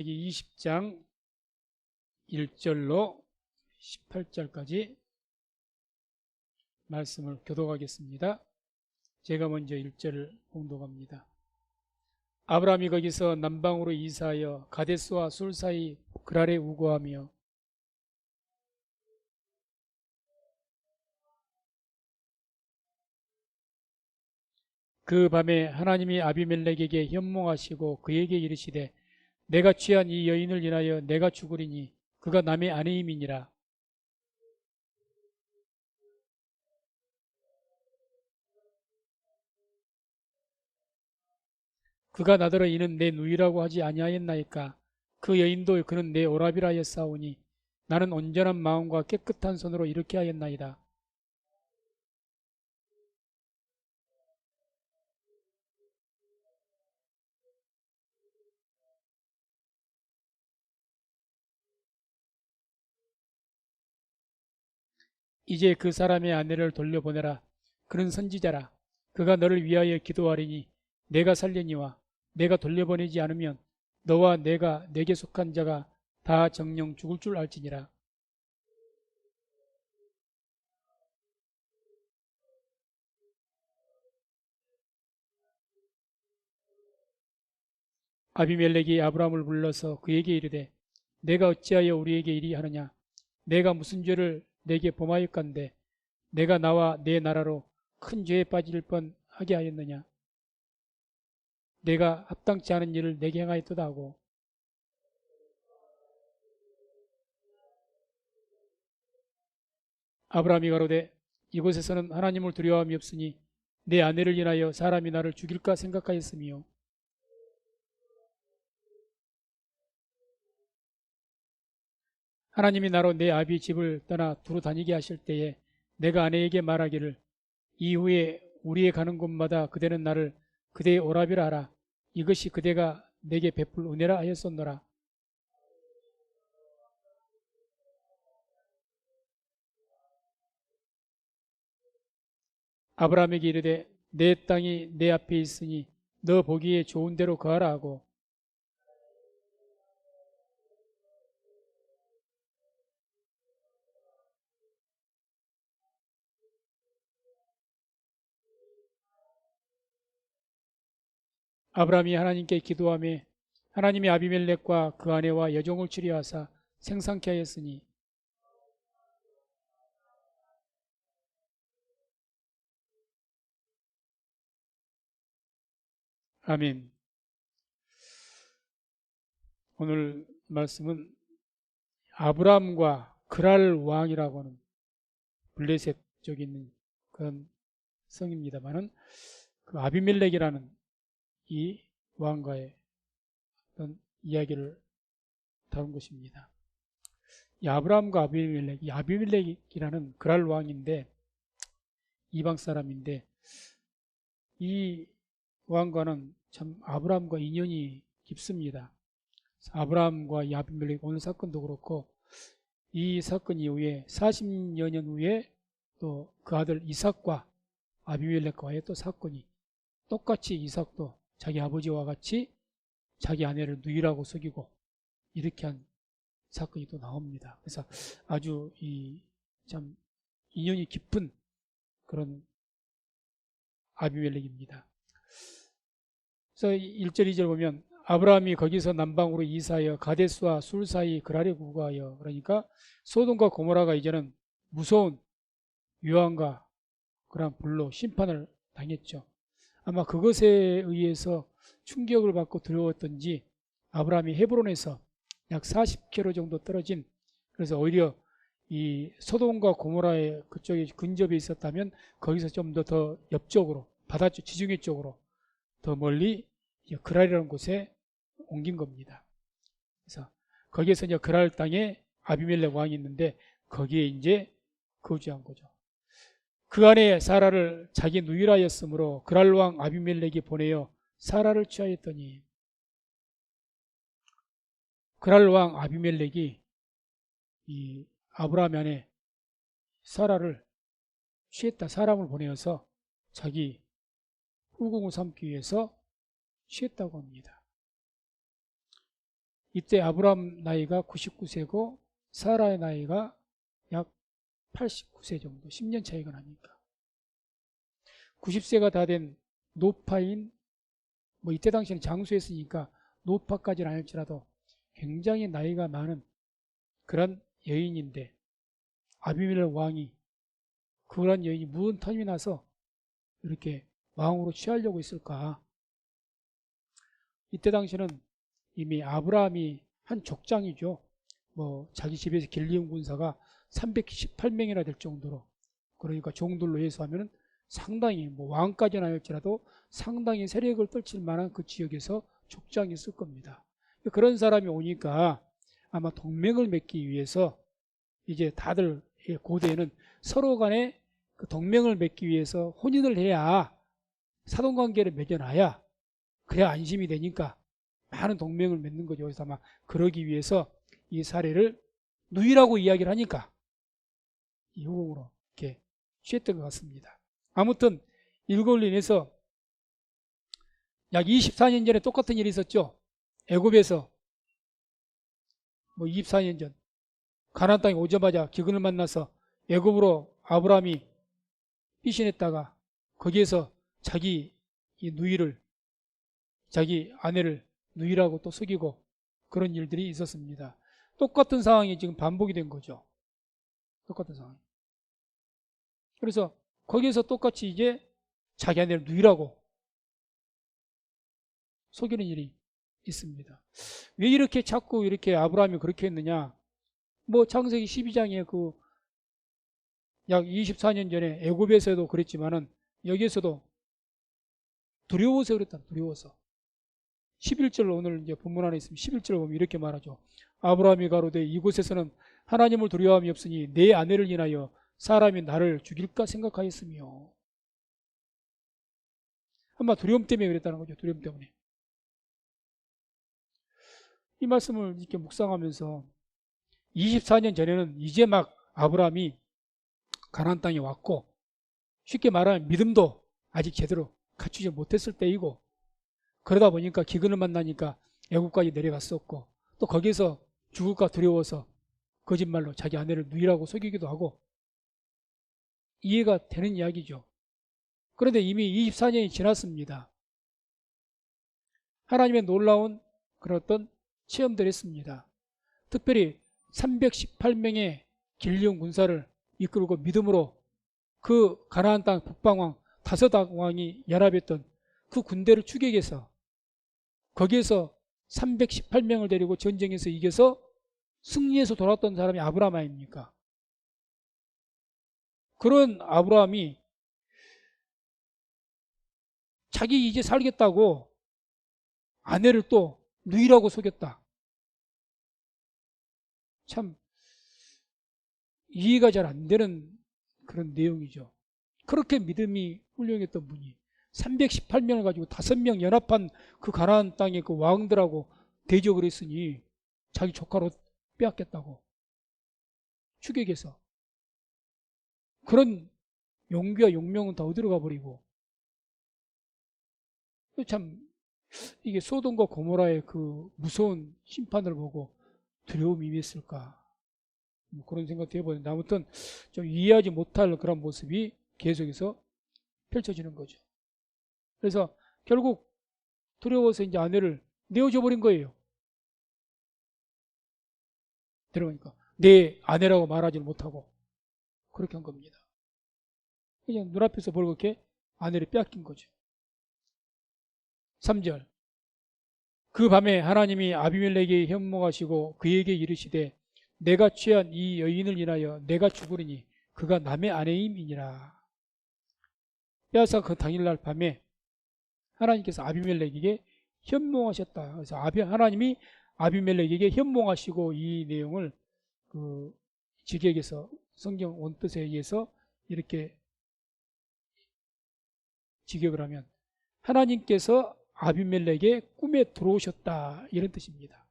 20장 1절로 18절까지 말씀을 교독하겠습니다. 제가 먼저 1절을 봉독합니다. 아브라함이 거기서 남방으로 이사하여 가데스와 술 사이 그랄에 우거하며 그 밤에 하나님이 아비멜렉에게 현몽하시고 그에게 이르시되 내가 취한 이 여인을 인하여 내가 죽으리니 그가 남의 아내임이니라. 그가 나더러 이는 내 누이라고 하지 아니하였나이까. 그 여인도 그는 내 오라비라 하였사오니 나는 온전한 마음과 깨끗한 손으로 이렇게 하였나이다. 이제 그 사람의 아내를 돌려보내라. 그는 선지자라. 그가 너를 위하여 기도하리니 내가 살려니와 내가 돌려보내지 않으면 너와 내가 내게 속한 자가 다 정령 죽을 줄 알지니라. 아비멜렉이 아브라함을 불러서 그에게 이르되 내가 어찌하여 우리에게 이리 하느냐. 내가 무슨 죄를 내게 범하였건대 내가 나와 내 나라로 큰 죄에 빠질 뻔하게 하였느냐. 내가 합당치 않은 일을 내게 행하였도다 하고 아브라함이 가로되 이곳에서는 하나님을 두려워함이 없으니 내 아내를 인하여 사람이 나를 죽일까 생각하였으며 하나님이 나로 내 아비 집을 떠나 두루 다니게 하실 때에 내가 아내에게 말하기를 이후에 우리의 가는 곳마다 그대는 나를 그대의 오라비라 하라. 이것이 그대가 내게 베풀 은혜라 하였었노라. 아브라함에게 이르되 내 땅이 내 앞에 있으니 너 보기에 좋은 대로 거하라 하고 아브라함이 하나님께 기도하며 하나님이 아비멜렉과 그 아내와 여종을 치료하사 생상케 하였으니 아멘. 오늘 말씀은 아브라함과 그랄 왕이라고 하는 블레셋 쪽에 있는 그런 성입니다만은 그 아비멜렉이라는 이 왕과의 어떤 이야기를 다룬 것입니다. 이 아브라함과 아비멜렉, 이 아비멜렉이라는 그랄 왕인데 이방 사람인데 이 왕과는 참 아브라함과 인연이 깊습니다. 아브라함과 이 아비멜렉 오늘 사건도 그렇고 이 사건 이후에 40여 년 후에 또 그 아들 이삭과 아비멜렉과의 또 사건이 똑같이 이삭도 자기 아버지와 같이 자기 아내를 누이라고 속이고 이렇게 한 사건이 또 나옵니다. 그래서 아주 이 참 인연이 깊은 그런 아비멜렉입니다. 그래서 1절 2절 보면 아브라함이 거기서 남방으로 이사하여 가데스와 술 사이 그랄에 구거하여 그러니까 소돔과 고모라가 이제는 무서운 유황과 그런 불로 심판을 당했죠. 아마 그것에 의해서 충격을 받고 두려웠던지 아브라함이 헤브론에서 약 40km 정도 떨어진 그래서 오히려 이 소돔과 고모라의 그쪽에 근접해 있었다면 거기서 좀 더 옆쪽으로 바다 쪽 지중해 쪽으로 더 멀리 그랄이라는 곳에 옮긴 겁니다. 그래서 거기에서 이제 그랄 땅에 아비멜렉 왕이 있는데 거기에 이제 거주한 거죠. 그 안에 사라를 자기 누이라였으므로 그랄 왕 아비멜렉이 보내어 사라를 취하였더니 그랄 왕 아비멜렉이 이 아브라함 안에 사라를 취했다. 사람을 보내어서 자기 후궁을 삼기 위해서 취했다고 합니다. 이때 아브라함 나이가 99세고 사라의 나이가 약 89세 정도, 10년 차이가 나니까 90세가 다 된 노파인, 뭐 이때 당시에는 장수했으니까 노파까지는 아닐지라도 굉장히 나이가 많은 그런 여인인데 아비멜렉 왕이 그런 여인이 무슨 텀이 나서 이렇게 왕으로 취하려고 했을까? 이때 당시에는 이미 아브라함이 한 족장이죠. 뭐 자기 집에서 길리움 군사가 318명이나 될 정도로, 그러니까 종들로 해서 하면은 상당히 뭐 왕까지는 아닐지라도 상당히 세력을 떨칠 만한 그 지역에서 족장이 있을 겁니다. 그런 사람이 오니까 아마 동맹을 맺기 위해서 이제 다들 고대에는 서로 간에 그 동맹을 맺기 위해서 혼인을 해야, 사돈관계를 맺어놔야 그래야 안심이 되니까 많은 동맹을 맺는 거죠. 그래서 아마 그러기 위해서 이 사례를 누이라고 이야기를 하니까 이 후궁으로 이렇게 취했던 것 같습니다. 아무튼 일곱을 인해서 약 24년 전에 똑같은 일이 있었죠. 애굽에서 뭐 24년 전 가나안 땅에 오자마자 기근을 만나서 애굽으로 아브라함이 피신했다가 거기에서 자기 이 누이를, 자기 아내를 누이라고 또 속이고 그런 일들이 있었습니다. 똑같은 상황이 지금 반복이 된 거죠. 똑같은 상황. 그래서 거기에서 똑같이 이제 자기 아내를 누이라고 속이는 일이 있습니다. 왜 이렇게 자꾸 이렇게 아브라함이 그렇게 했느냐? 뭐 창세기 12장에 그 약 24년 전에 애굽에서도 그랬지만은 여기에서도 두려워서 그랬다. 두려워서. 11절, 오늘 이제 본문 안에 있으면 11절 보면 이렇게 말하죠. 아브라함이 가로되 이곳에서는 하나님을 두려워함이 없으니 내 아내를 인하여 사람이 나를 죽일까 생각하였으며. 아마 두려움 때문에 그랬다는 거죠. 두려움 때문에. 이 말씀을 이렇게 묵상하면서 24년 전에는 이제 막 아브라함이 가나안 땅에 왔고, 쉽게 말하면 믿음도 아직 제대로 갖추지 못했을 때이고, 그러다 보니까 기근을 만나니까 애국까지 내려갔었고, 또 거기서 죽을까 두려워서 거짓말로 자기 아내를 누이라고 속이기도 하고, 이해가 되는 이야기죠. 그런데 이미 24년이 지났습니다. 하나님의 놀라운 그런 어떤 체험들을 했습니다. 특별히 318명의 길리온 군사를 이끌고 믿음으로 그 가나안 땅 북방왕 다섯 왕이 연합했던 그 군대를 추격해서 거기에서 318명을 데리고 전쟁에서 이겨서 승리해서 돌아왔던 사람이 아브라함 아닙니까? 그런 아브라함이 자기 이제 살겠다고 아내를 또 누이라고 속였다. 참 이해가 잘 안 되는 그런 내용이죠. 그렇게 믿음이 훌륭했던 분이 318명을 가지고 5명 연합한 그 가나안 땅의 그 왕들하고 대적을 했으니 자기 조카로 빼앗겠다고 추격해서, 그런 용기와 용명은 다 어디로 가버리고, 참 이게 소돔과 고모라의 그 무서운 심판을 보고 두려움이 임했을까, 뭐 그런 생각도 해보는데, 아무튼 좀 이해하지 못할 그런 모습이 계속해서 펼쳐지는 거죠. 그래서 결국 두려워서 이제 아내를 내어줘 버린 거예요. 들어보니까 내 아내라고 말하지 못하고 그렇게 한 겁니다. 그냥 눈앞에서 벌겋게 아내를 빼앗긴 거죠. 3절, 그 밤에 하나님이 아비멜렉에게 현몽하시고 그에게 이르시되 내가 취한 이 여인을 인하여 내가 죽으리니 그가 남의 아내임이니라. 빼앗아 그 당일날 밤에 하나님께서 아비멜렉에게 현몽하셨다. 그래서 하나님이 아비멜렉에게 현몽하시고, 이 내용을 그 직역에서 성경 원뜻에 의해서 이렇게 직역을 하면 하나님께서 아비멜렉의 꿈에 들어오셨다, 이런 뜻입니다.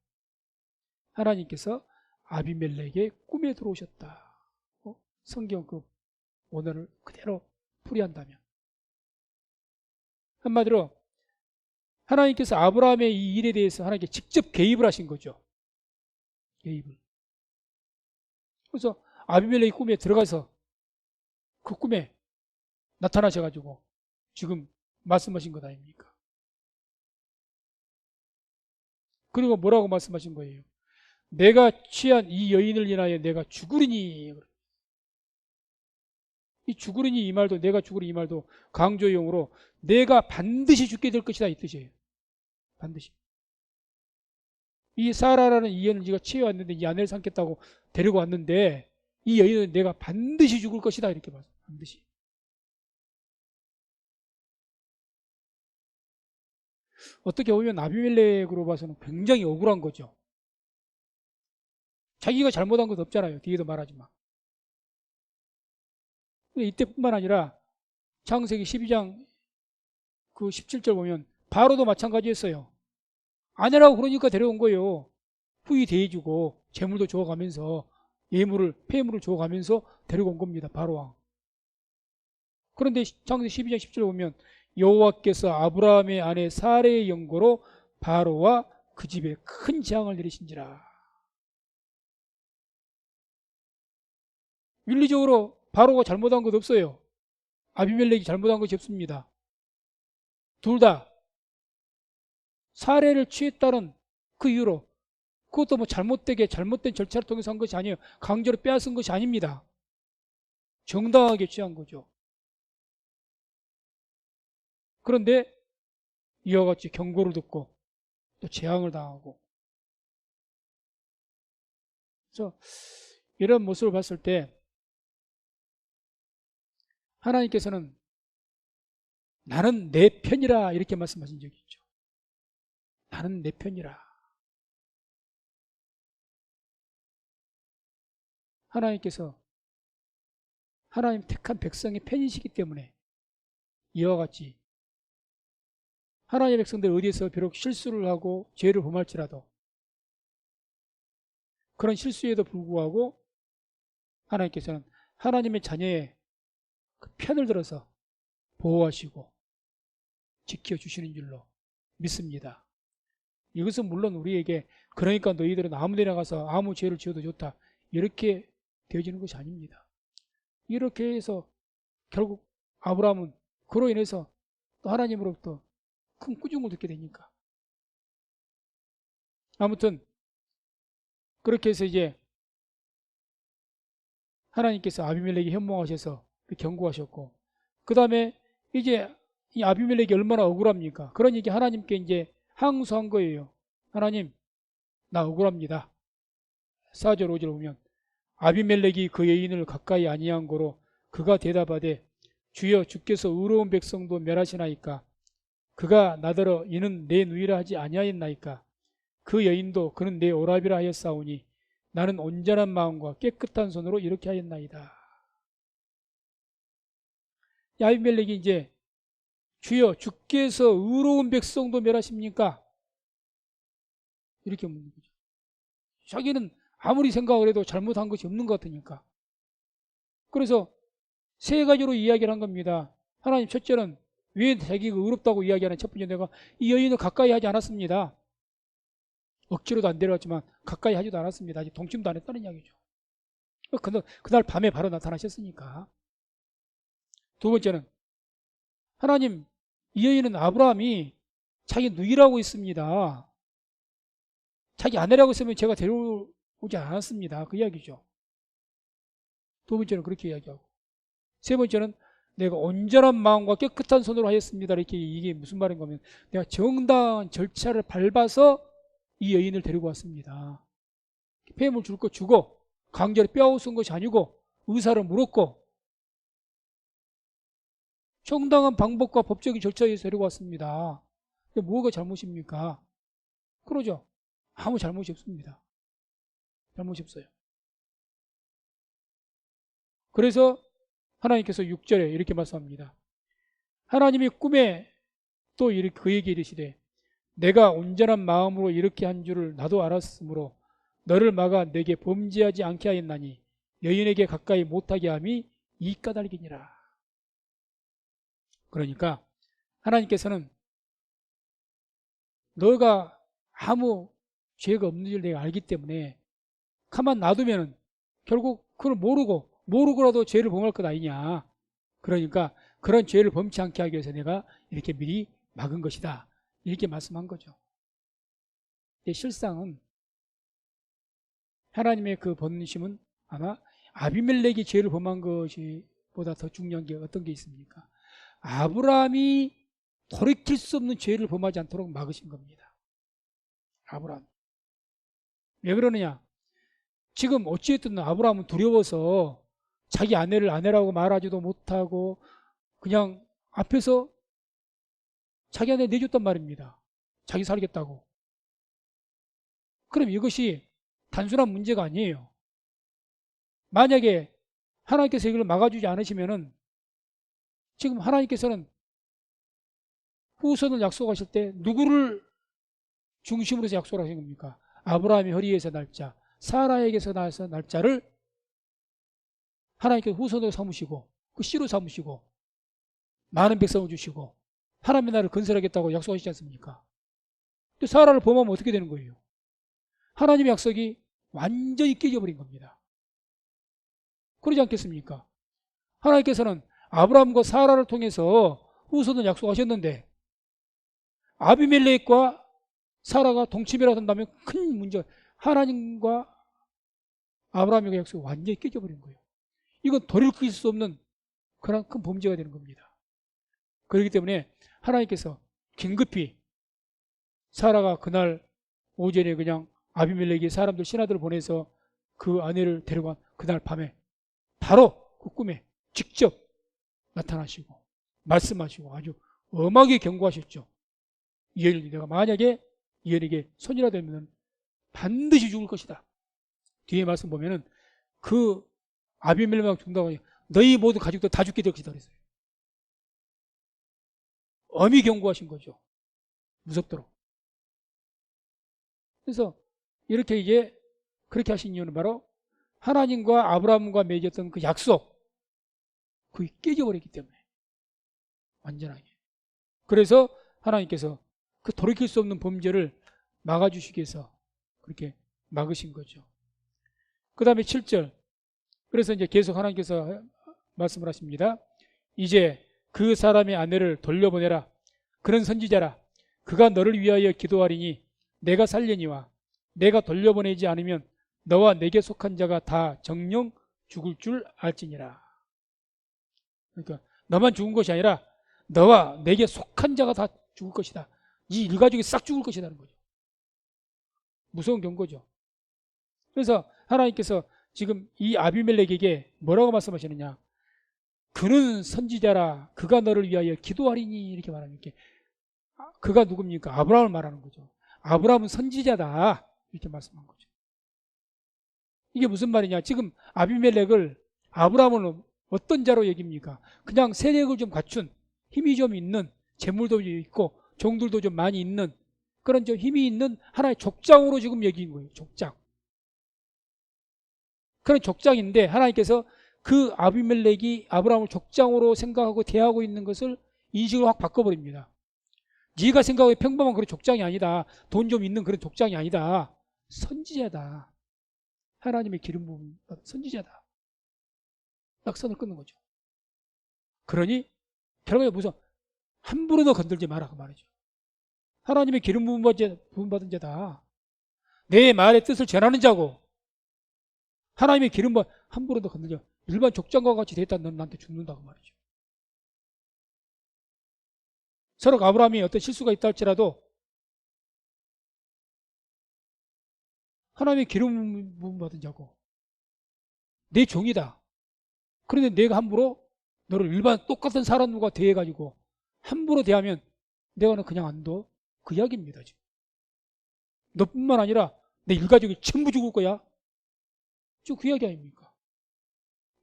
하나님께서 아비멜렉의 꿈에 들어오셨다. 성경 그 원어를 그대로 풀이한다면, 한마디로 하나님께서 아브라함의 이 일에 대해서 하나님께 직접 개입을 하신 거죠. 개입을. 그래서 아비멜렉이 꿈에 들어가서 그 꿈에 나타나셔가지고 지금 말씀하신 것 아닙니까? 그리고 뭐라고 말씀하신 거예요? 내가 취한 이 여인을 인하여 내가 죽으리니. 이 죽으리니 이 말도, 내가 죽으리니 이 말도 강조용으로 내가 반드시 죽게 될 것이다 이 뜻이에요. 반드시. 이 사라라는 이 여인을 네가 취해왔는데 이 아내를 삼겠다고 데리고 왔는데 이 여인은 내가 반드시 죽을 것이다 이렇게 말해요. 반드시. 어떻게 보면 아비멜렉으로 봐서는 굉장히 억울한 거죠. 자기가 잘못한 것도 없잖아요. 뒤에도 말하지만. 이때뿐만 아니라 창세기 12장 그 17절 보면 바로도 마찬가지였어요. 아내라고 그러니까 데려온 거예요. 후히 대해주고 재물도 줘가면서 예물을 폐물을 줘가면서 데리고 온 겁니다. 바로왕. 그런데 창세기 12장 10절 보면 여호와께서 아브라함의 아내 사레의 연고로 바로와 그 집에 큰 재앙을 내리신지라. 윤리적으로 바로가 잘못한 것 없어요. 아비멜렉이 잘못한 것이 없습니다. 둘 다 사례를 취했다는 그 이유로 그것도 뭐 잘못된 절차를 통해서 한 것이 아니에요. 강제로 빼앗은 것이 아닙니다. 정당하게 취한 거죠. 그런데 이와 같이 경고를 듣고 또 재앙을 당하고, 그래서 이런 모습을 봤을 때 하나님께서는 나는 내 편이라 이렇게 말씀하신 적이 있죠. 나는 내 편이라. 하나님께서 하나님 택한 백성의 편이시기 때문에 이와 같이 하나님의 백성들 어디에서 비록 실수를 하고 죄를 범할지라도 그런 실수에도 불구하고 하나님께서는 하나님의 자녀의 그 편을 들어서 보호하시고 지켜주시는 줄로 믿습니다. 이것은 물론 우리에게 그러니까 너희들은 아무 데나 가서 아무 죄를 지어도 좋다 이렇게 되어지는 것이 아닙니다. 이렇게 해서 결국 아브라함은 그로 인해서 또 하나님으로부터 큰 꾸중을 듣게 되니까, 아무튼 그렇게 해서 이제 하나님께서 아비멜렉이 현몽하셔서 경고하셨고, 그 다음에 이제 이 아비멜렉이 얼마나 억울합니까? 그런 얘기 하나님께 이제 항소한 거예요. 하나님, 나 억울합니다. 4절 5절 보면 아비멜렉이 그 여인을 가까이 아니한 고로 그가 대답하되 주여 주께서 의로운 백성도 멸하시나이까? 그가 나더러 이는 내 누이라 하지 아니하였나이까? 그 여인도 그는 내 오라비라 하였사오니 나는 온전한 마음과 깨끗한 손으로 이렇게 하였나이다. 아비멜렉이 이제 주여 주께서 의로운 백성도 멸하십니까? 이렇게 묻는 거죠. 자기는 아무리 생각을 해도 잘못한 것이 없는 것 같으니까. 그래서 세 가지로 이야기를 한 겁니다. 하나님, 첫째는 왜 자기가 의롭다고 이야기하는 첫 번째, 내가 이 여인을 가까이 하지 않았습니다. 억지로도 안 데려왔지만 가까이 하지도 않았습니다. 아직 동침도 안 했다는 이야기죠. 그날 밤에 바로 나타나셨으니까. 두 번째는 하나님, 이 여인은 아브라함이 자기 누이라고 있습니다. 자기 아내라고 했으면 제가 데려오지 않았습니다. 그 이야기죠. 두 번째는 그렇게 이야기하고, 세 번째는 내가 온전한 마음과 깨끗한 손으로 하였습니다. 이렇게, 이게 무슨 말인 거면 내가 정당한 절차를 밟아서 이 여인을 데리고 왔습니다. 폐물 줄 거 주고 강제로 빼앗은 것이 아니고 의사를 물었고 정당한 방법과 법적인 절차에 데리고 왔습니다. 근데 뭐가 잘못입니까? 그러죠. 아무 잘못이 없습니다. 잘못이 없어요. 그래서 하나님께서 6절에 이렇게 말씀합니다. 하나님이 꿈에 또 이렇게 그에게 이르시되 내가 온전한 마음으로 이렇게 한 줄을 나도 알았으므로 너를 막아 내게 범죄하지 않게 하였나니 여인에게 가까이 못하게 함이 이 까닭이니라. 그러니까 하나님께서는 너가 아무 죄가 없는 줄 내가 알기 때문에 가만 놔두면은 결국 그걸 모르고라도 죄를 범할 것 아니냐. 그러니까 그런 죄를 범치 않게 하기 위해서 내가 이렇게 미리 막은 것이다. 이렇게 말씀한 거죠. 실상은 하나님의 그 번심은 아마 아비멜렉이 죄를 범한 것이 보다 더 중요한 게 어떤 게 있습니까? 아브라함이 돌이킬 수 없는 죄를 범하지 않도록 막으신 겁니다. 아브라함. 왜 그러느냐? 지금 어찌됐든 아브라함은 두려워서 자기 아내를 아내라고 말하지도 못하고 그냥 앞에서 자기 아내 내줬단 말입니다. 자기 살겠다고. 그럼 이것이 단순한 문제가 아니에요. 만약에 하나님께서 이걸 막아주지 않으시면은 지금 하나님께서는 후손을 약속하실 때 누구를 중심으로 해서 약속을 하신 겁니까? 아브라함의 허리에서 날짜, 사라에게서 나서 날짜를 하나님께서 후손으로 삼으시고 그 씨로 삼으시고 많은 백성을 주시고 하나님의 나라를 건설하겠다고 약속하시지 않습니까? 또 사라를 범하면 어떻게 되는 거예요? 하나님의 약속이 완전히 깨져버린 겁니다. 그러지 않겠습니까? 하나님께서는 아브라함과 사라를 통해서 후손을 약속하셨는데 아비멜렉과 사라가 동침이라도 한다면 큰 문제가 하나님과 아브라함의 약속이 완전히 깨져버린 거예요. 이건 돌이킬 수 없는 그런 큰 범죄가 되는 겁니다. 그렇기 때문에 하나님께서 긴급히 사라가 그날 오전에 그냥 아비멜렉이 사람들 신하들을 보내서 그 아내를 데려간 그날 밤에 바로 그 꿈에 직접 나타나시고 말씀하시고 아주 엄하게 경고하셨죠. 내가 만약에 이엘에게 손이라 되면 반드시 죽을 것이다. 뒤에 말씀 보면은 그 아비멜렉 죽는다고 너희 모두 가족도 다 죽게 될 것이다 그랬어요. 엄히 경고하신 거죠. 무섭도록. 그래서 이렇게 이제 그렇게 하신 이유는 바로 하나님과 아브라함과 맺었던 그 약속 그게 깨져버렸기 때문에 완전하게. 그래서 하나님께서 그 돌이킬 수 없는 범죄를 막아주시기 위해서 그렇게 막으신 거죠. 그 다음에 7절. 그래서 이제 계속 하나님께서 말씀을 하십니다. 이제 그 사람의 아내를 돌려보내라. 그런 선지자라. 그가 너를 위하여 기도하리니 내가 살려니와 내가 돌려보내지 않으면 너와 내게 속한 자가 다 정령 죽을 줄 알지니라. 그러니까 너만 죽은 것이 아니라 너와 내게 속한 자가 다 죽을 것이다. 이 일가족이 싹 죽을 것이라는 거죠. 무서운 경고죠. 그래서 하나님께서 지금 이 아비멜렉에게 뭐라고 말씀하시느냐. 그는 선지자라. 그가 너를 위하여 기도하리니 이렇게 말하니까 그가 누굽니까? 아브라함을 말하는 거죠. 아브라함은 선지자다. 이렇게 말씀한 거죠. 이게 무슨 말이냐. 지금 아비멜렉을 아브라함은 어떤 자로 여깁니까? 그냥 세력을 좀 갖춘 힘이 좀 있는 재물도 있고 종들도 좀 많이 있는 그런 좀 힘이 있는 하나의 족장으로 지금 여긴 거예요. 족장. 그런 족장인데 하나님께서 그 아비멜렉이 아브라함을 족장으로 생각하고 대하고 있는 것을 인식을 확 바꿔버립니다. 네가 생각하기에 평범한 그런 족장이 아니다. 돈 좀 있는 그런 족장이 아니다. 선지자다. 하나님의 기름 부은 선지자다. 딱 선을 끊는 거죠. 그러니 결국에 무슨 함부로 너 건들지 마라 그 말이죠. 하나님의 기름 부음 받은 자다. 내 말의 뜻을 전하는 자고 하나님의 기름 부음 함부로 너 건들지 마. 일반 족장과 같이 됐다 너는 나한테 죽는다고 말이죠. 서로 아브라함이 어떤 실수가 있다 할지라도 하나님의 기름 부음 받은 자고 내 종이다. 그런데 내가 함부로 너를 일반 똑같은 사람과 대해가지고 함부로 대하면 내가 너 그냥 안 둬. 그 이야기입니다. 지금. 너뿐만 아니라 내 일가족이 전부 죽을 거야. 지금 그 이야기 아닙니까?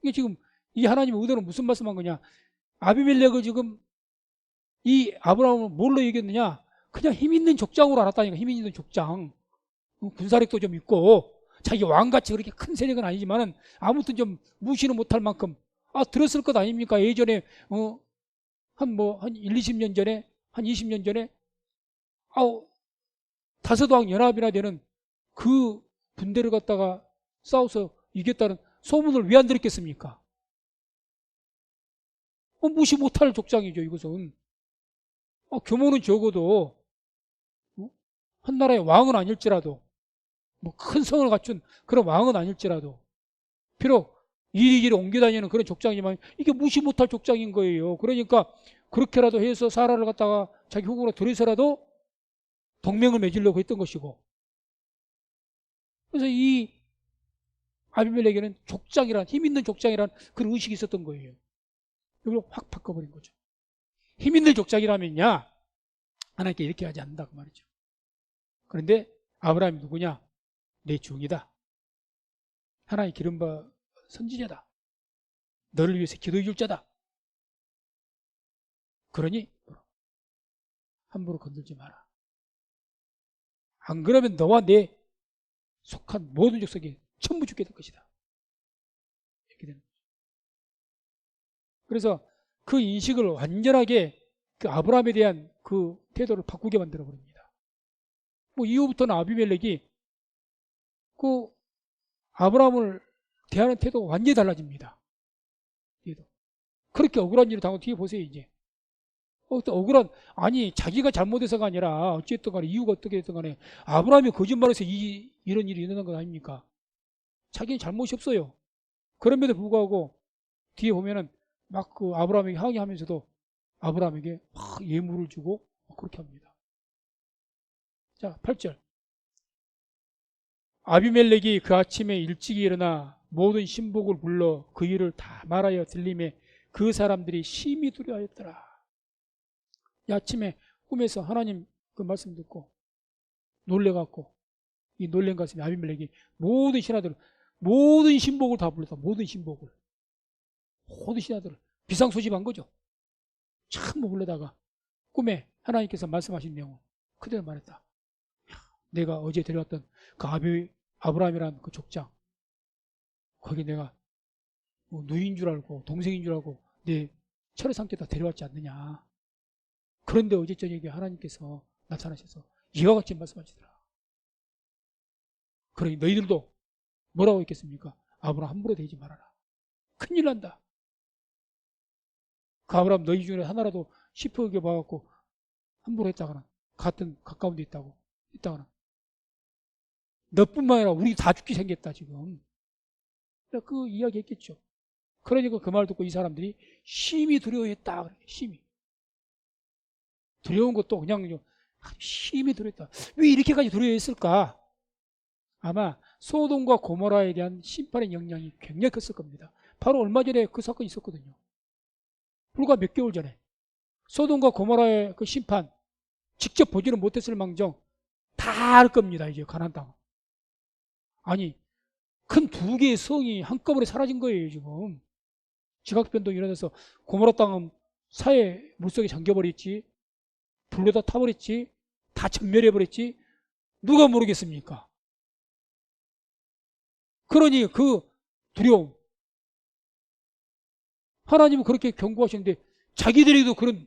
이게 지금 이 하나님의 의도는 무슨 말씀한 거냐. 아비멜렉을 지금 이 아브라함을 뭘로 얘기했느냐. 그냥 힘 있는 족장으로 알았다니까. 힘 있는 족장. 군사력도 좀 있고 자기 왕같이 그렇게 큰 세력은 아니지만은 아무튼 좀 무시는 못할 만큼 들었을 것 아닙니까? 예전에 한 1, 20년 전에 한 20년 전에 다섯왕 연합이나 되는 그 군대를 갖다가 싸워서 이겼다는 소문을 왜 안 들었겠습니까? 무시 못할 족장이죠, 이것은. 규모는 적어도 한 나라의 왕은 아닐지라도, 뭐 큰 성을 갖춘 그런 왕은 아닐지라도, 비록 이리저리 옮겨다니는 그런 족장이지만 이게 무시 못할 족장인 거예요. 그러니까 그렇게라도 해서 사라를 갖다가 자기 후궁으로 들여서라도 동맹을 맺으려고 했던 것이고, 그래서 이 아비멜렉에는 족장이란, 힘 있는 족장이란 그런 의식이 있었던 거예요. 이걸 확 바꿔버린 거죠. 힘 있는 족장이라면야 하나님께 이렇게 하지 않는다 그 말이죠. 그런데 아브라함이 누구냐? 내 종이다. 하나님 기름바 선지자다. 너를 위해서 기도해 줄 자다. 그러니 함부로 건들지 마라. 안 그러면 너와 내 속한 모든 족속이 전부 죽게 될 것이다. 이렇게 되는 거죠. 그래서 그 인식을 완전하게 그 아브라함에 대한 그 태도를 바꾸게 만들어 버립니다. 뭐 이후부터는 아비멜렉이 그 아브라함을 대하는 태도가 완전히 달라집니다. 그렇게 억울한 일을 당하고 뒤에 보세요, 이제. 억울한, 아니, 자기가 잘못해서가 아니라, 어쨌든 간에, 이유가 어떻게 됐든 간에, 아브라함이 거짓말해서 이런 일이 일어난 건 아닙니까? 자기는 잘못이 없어요. 그럼에도 불구하고, 뒤에 보면은, 막 그 아브라함에게 항의하면서도, 아브라함에게 막 예물을 주고, 그렇게 합니다. 자, 8절. 아비멜렉이 그 아침에 일찍이 일어나 모든 신복을 불러 그 일을 다 말하여 들림에 그 사람들이 심히 두려워하였더라. 이 아침에 꿈에서 하나님 그 말씀 듣고 놀래갖고, 이 놀란 가슴에 아비멜렉이 모든 신하들, 모든 신복을 다 불렀다. 모든 신복을, 모든 신하들을 비상소집한 거죠. 전부 불러다가 꿈에 하나님께서 말씀하신 내용을 그대로 말했다. 내가 어제 데려왔던 그 아브라함이라는 그 족장, 거기 내가 뭐 누이인 줄 알고 동생인 줄 알고 내 철의 상태에다 데려왔지 않느냐. 그런데 어제 저녁에 하나님께서 나타나셔서 이와 같이 말씀하시더라. 그러니 너희들도 뭐라고 했겠습니까? 아브라함 함부로 대지 말아라. 큰일 난다. 그 아브라함 너희 중에 하나라도 시퍼게 봐갖고 함부로 했다가는, 같은 가까운 데 있다가는 너뿐만 아니라 우리 다 죽게 생겼다 지금. 그 이야기 했겠죠. 그러니까 그 말 듣고 이 사람들이 심히 두려워했다. 심히. 두려운 것도 그냥 심히 두려웠다. 왜 이렇게까지 두려워했을까? 아마 소돔과 고모라에 대한 심판의 영향이 굉장히 컸을 겁니다. 바로 얼마 전에 그 사건이 있었거든요. 불과 몇 개월 전에 소돔과 고모라의 그 심판 직접 보지는 못했을 망정 다 알 겁니다. 이제 가나안 땅. 아니, 큰 두 개의 성이 한꺼번에 사라진 거예요. 지금 지각변동이 일어나서 고모라 땅은 사해 물속에 잠겨버렸지, 불로 다 타버렸지, 다 전멸해버렸지. 누가 모르겠습니까? 그러니 그 두려움, 하나님은 그렇게 경고하시는데 자기들에게도 그런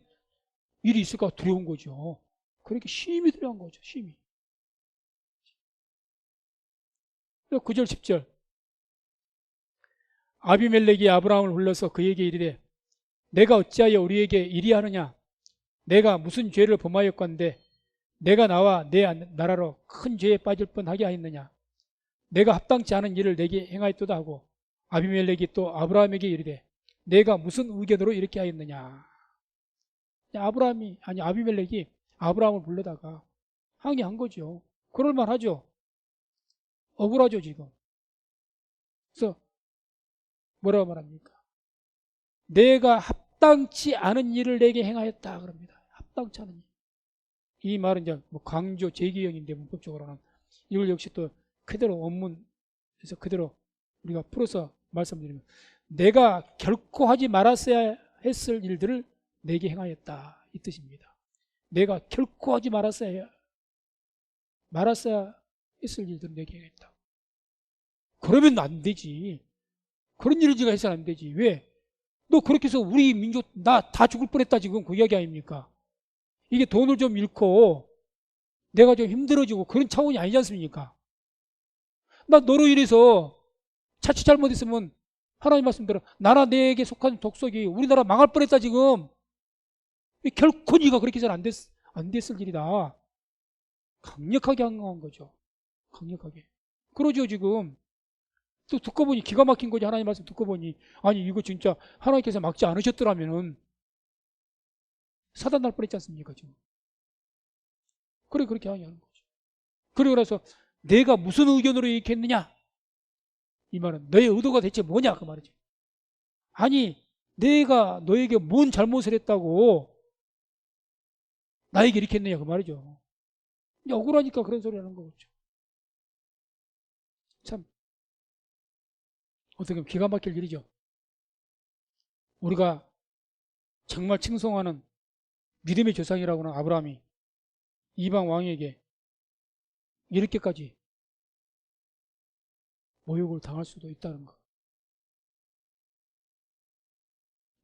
일이 있을까 두려운 거죠. 그렇게 심히 두려운 거죠. 심히. 9절 10절. 아비멜렉이 아브라함을 불러서 그에게 이르되 내가 어찌하여 우리에게 이리 하느냐? 내가 무슨 죄를 범하였건대 내가 나와 내 나라로 큰 죄에 빠질 뻔하게 하였느냐? 내가 합당치 않은 일을 내게 행하였도다 하고, 아비멜렉이 또 아브라함에게 이르되 내가 무슨 의견으로 이렇게 하였느냐? 아비멜렉이 아브라함을 불러다가 항의한 거죠. 그럴만하죠. 억울하죠 지금. 그래서 뭐라고 말합니까? 내가 합당치 않은 일을 내게 행하였다 그럽니다. 합당치 않은 일. 이 말은 이제 뭐 강조 제기형인데 문법적으로는 이걸 역시 또 그대로 원문에서 그대로 우리가 풀어서 말씀드리면, 내가 결코 하지 말았어야 했을 일들을 내게 행하였다 이 뜻입니다. 내가 결코 하지 말았어야 했을 일들을 내게 행했다. 그러면 안 되지. 그런 일을 제가 해서는 안 되지. 왜? 너 그렇게 해서 우리 민족 나 다 죽을 뻔했다 지금 그 이야기 아닙니까? 이게 돈을 좀 잃고 내가 좀 힘들어지고 그런 차원이 아니지 않습니까? 나 너로 인해서 자칫 잘못했으면 하나님 말씀대로 나라 내에게 속한 족속이 우리나라 망할 뻔했다 지금. 결코 네가 그렇게 해서는 안 됐을 일이다. 강력하게 항거한 거죠. 강력하게. 그러죠 지금. 또 듣고 보니 기가 막힌 거지. 하나님 말씀 듣고 보니 아니 이거 진짜 하나님께서 막지 않으셨더라면은 사단 날 뻔했지 않습니까 지금. 그래 그렇게 항의하는 거죠. 그리고 나서 내가 무슨 의견으로 이렇게 했느냐 이 말은 너의 의도가 대체 뭐냐 그 말이지. 아니 내가 너에게 뭔 잘못을 했다고 나에게 이렇게 했느냐 그 말이죠. 억울하니까 그런 소리 하는 거겠죠. 참 어떻게 보면 기가 막힐 일이죠. 우리가 정말 칭송하는 믿음의 조상이라고 하는 아브라함이 이방 왕에게 이렇게까지 모욕을 당할 수도 있다는 것.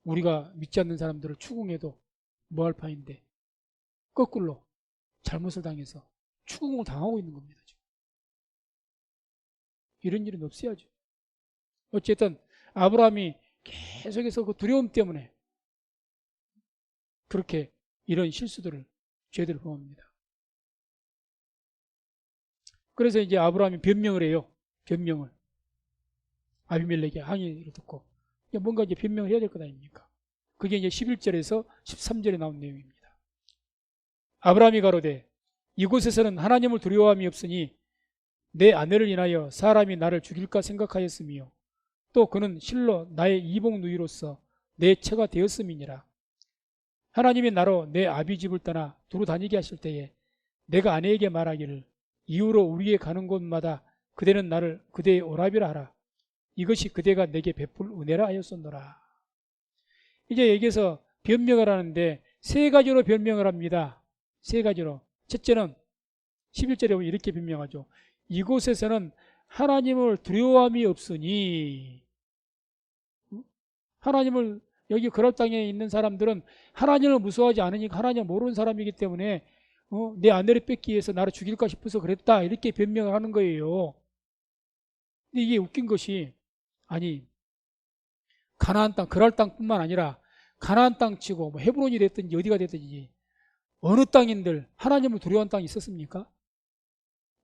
우리가 믿지 않는 사람들을 추궁해도 뭐할 판인데 거꾸로 잘못을 당해서 추궁을 당하고 있는 겁니다. 지금. 이런 일은 없어야죠. 어쨌든 아브라함이 계속해서 그 두려움 때문에 그렇게 이런 실수들을 죄들을 범합니다. 그래서 이제 아브라함이 변명을 해요. 변명을. 아비멜렉의 항의를 듣고 뭔가 이제 변명을 해야 될 것 아닙니까? 그게 이제 11절에서 13절에 나온 내용입니다. 아브라함이 가로되 이곳에서는 하나님을 두려워함이 없으니 내 아내를 인하여 사람이 나를 죽일까 생각하였으며 또 그는 실로 나의 이복 누이로서 내 처가 되었음이니라. 하나님이 나로 내 아비 집을 떠나 두루 다니게 하실 때에 내가 아내에게 말하기를 이후로 우리의 가는 곳마다 그대는 나를 그대의 오라비라 하라. 이것이 그대가 내게 베풀 은혜라 하였었노라. 이제 여기서 변명을 하는데 세 가지로 변명을 합니다. 세 가지로. 첫째는 11절에 보면 이렇게 변명하죠. 이곳에서는 하나님을 두려워함이 없으니 하나님을 여기 그랄 땅에 있는 사람들은 하나님을 무서워하지 않으니까 하나님을 모르는 사람이기 때문에 내 아내를 뺏기 위해서 나를 죽일까 싶어서 그랬다 이렇게 변명을 하는 거예요. 근데 이게 웃긴 것이 아니 가나안 땅 그랄 땅뿐만 아니라 가나안 땅 치고 뭐 헤브론이 됐든지 어디가 됐든지 어느 땅인들 하나님을 두려워하는 땅이 있었습니까?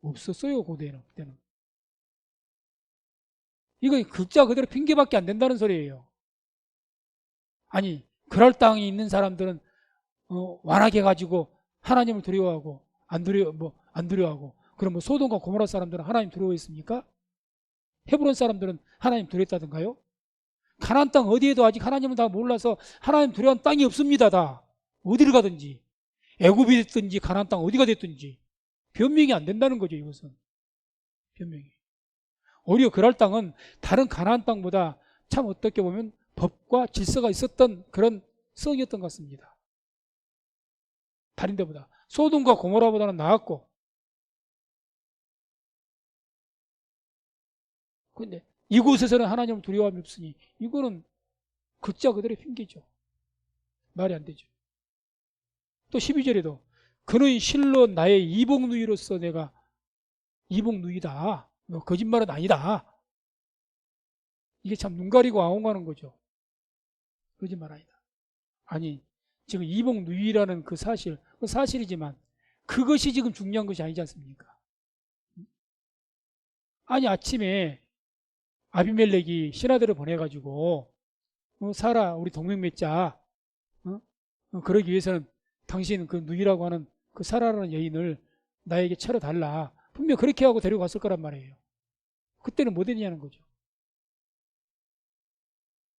없었어요. 고대에는. 그때는. 이거 글자 그대로 핑계밖에 안 된다는 소리예요. 아니 그럴 땅에 있는 사람들은 완악해 가지고 하나님을 두려워하고 안 두려워하고 그럼 뭐 소돔과 고모라 사람들은 하나님 두려워했습니까? 헤브론 사람들은 하나님 두려웠다던가요? 가나안 땅 어디에도 아직 하나님은 다 몰라서 하나님 두려워하는 땅이 없습니다. 다 어디를 가든지 애굽이 됐든지 가나안 땅 어디가 됐든지 변명이 안 된다는 거죠. 이것은 변명이. 오히려 그럴 땅은 다른 가나안 땅보다 참 어떻게 보면 법과 질서가 있었던 그런 성이었던 것 같습니다. 다른 데보다 소돔과 고모라보다는 나았고. 그런데 이곳에서는 하나님을 두려워함이 없으니 이거는 글자 그대로 핑계죠. 말이 안 되죠. 또 12절에도 그는 실로 나의 이복누이로서 내가 이복누이다. 거짓말은 아니다. 이게 참 눈 가리고 아웅하는 거죠. 거짓말 아니다. 아니 지금 이복누이라는 그 사실, 사실이지만 그것이 지금 중요한 것이 아니지 않습니까? 아니 아침에 아비멜렉이 신하들을 보내가지고 사라 우리 동맹 맺자. 그러기 위해서는 당신 그 누이라고 하는 그 사라라는 여인을 나에게 채로 달라. 분명 그렇게 하고 데려갔을 거란 말이에요. 그때는 뭐 되냐는 거죠.